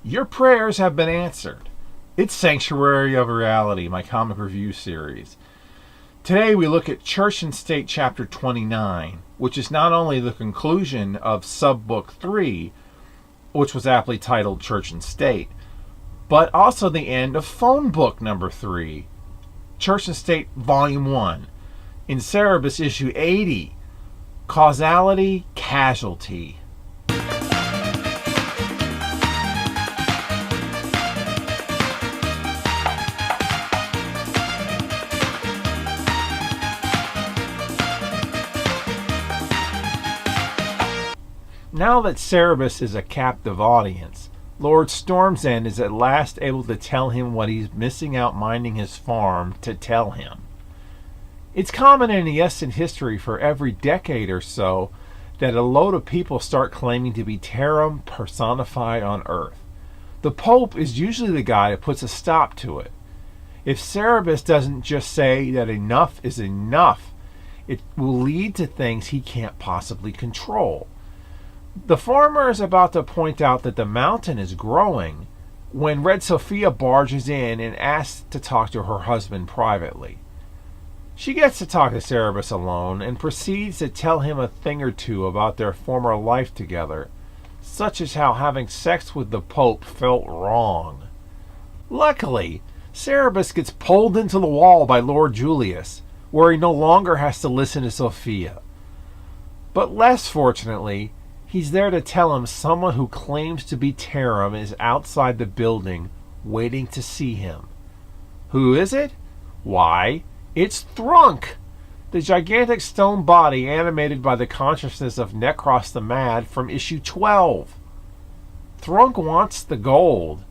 Your prayers have been answered. It's Sanctuary of Reality, my comic review series. Today we look at Church and State Chapter 29, which is not only the conclusion of Subbook 3, which was aptly titled Church and State, but also the end of Phone Book number 3, Church and State Volume 1, in Cerebus issue 80, Causality, Casualty. Now that Cerebus is a captive audience, Lord Stormsend is at last able to tell him what he's missing out minding his farm to tell him. It's common in Essen history for every decade or so that a load of people start claiming to be Terram personified on Earth. The Pope is usually the guy that puts a stop to it. If Cerebus doesn't just say that enough is enough, it will lead to things he can't possibly control. The farmer is about to point out that the mountain is growing when Red Sophia barges in and asks to talk to her husband privately. She gets to talk to Cerebus alone and proceeds to tell him a thing or two about their former life together, such as how having sex with the Pope felt wrong. Luckily, Cerebus gets pulled into the wall by Lord Julius, where he no longer has to listen to Sophia. But less fortunately, he's there to tell him someone who claims to be Terram is outside the building waiting to see him. Who is it? Why, it's Thrunk, the gigantic stone body animated by the consciousness of Necros the Mad from issue 12. Thrunk wants the gold,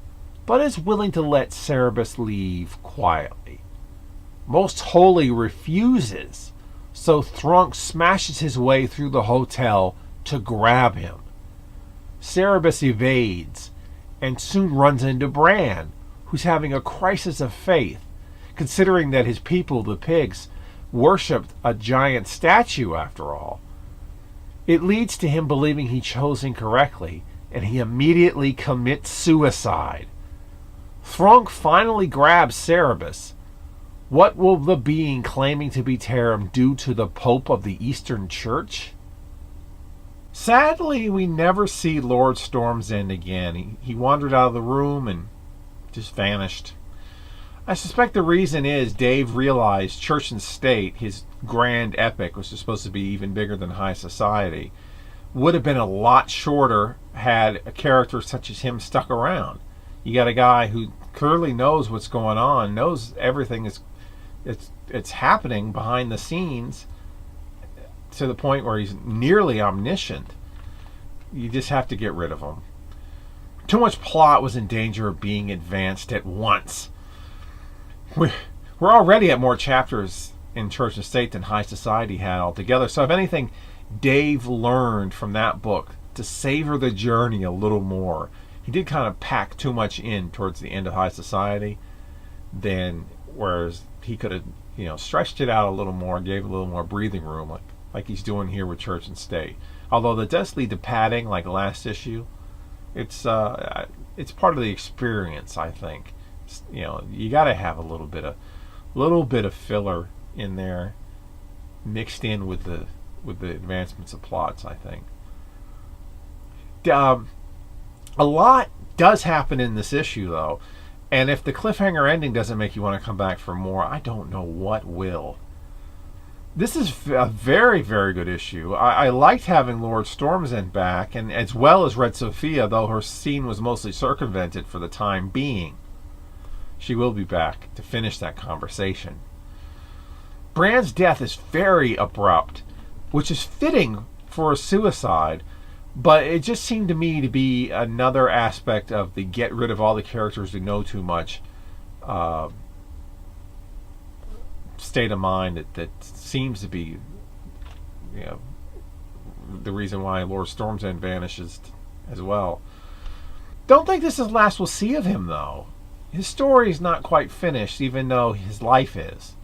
but is willing to let Cerebus leave quietly. Most Holy refuses, so Thrunk smashes his way through the hotel to grab him. Cerebus evades and soon runs into Bran, who's having a crisis of faith, considering that his people, the pigs, worshipped a giant statue after all. It leads to him believing he chose incorrectly, and he immediately commits suicide. Thrunk finally grabs Cerebus. What will the being claiming to be Terram do to the Pope of the Eastern Church? Sadly, we never see Lord Stormsend again. He wandered out of the room and just vanished. I suspect the reason is Dave realized Church and State, his grand epic, which is supposed to be even bigger than High Society, would have been a lot shorter had a character such as him stuck around. You got a guy who clearly knows what's going on, knows everything it's happening behind the scenes, to the point where he's nearly omniscient. You just have to get rid of him. Too much plot was in danger of being advanced at once. We're already at more chapters in Church and State than High Society had altogether, so if anything, Dave learned from that book to savor the journey a little more. He did kind of pack too much in towards the end of High Society, whereas he could have stretched it out a little more, gave a little more breathing room, like he's doing here with Church and State. Although that does lead to padding, like last issue. It's part of the experience, I think. You got to have a little bit of filler in there, mixed in with the advancements of plots, I think. A lot does happen in this issue, though, and if the cliffhanger ending doesn't make you want to come back for more, I don't know what will. This is a very, very good issue. I liked having Lord Stormsend back, and as well as Red Sophia, though her scene was mostly circumvented for the time being. She will be back to finish that conversation. Bran's death is very abrupt, which is fitting for a suicide, but it just seemed to me to be another aspect of the get rid of all the characters we know too much state of mind that seems to be the reason why Lord Stormsend vanishes as well. Don't think this is the last we'll see of him, though. His story is not quite finished, even though his life is.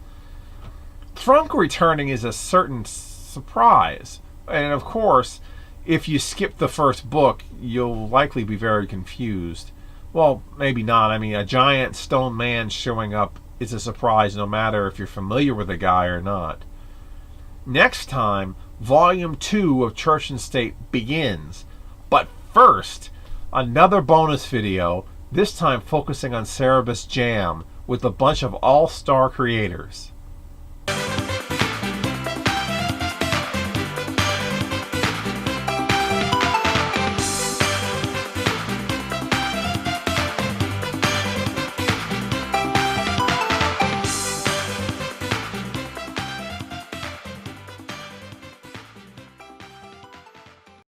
Thrunk returning is a certain surprise, and of course, if you skip the first book, you'll likely be very confused Well, maybe not. I mean, a giant stone man showing up is a surprise no matter if you're familiar with the guy or not. Next time, Volume 2 of Church and State begins. But first, another bonus video, this time focusing on Cerebus Jam with a bunch of all-star creators.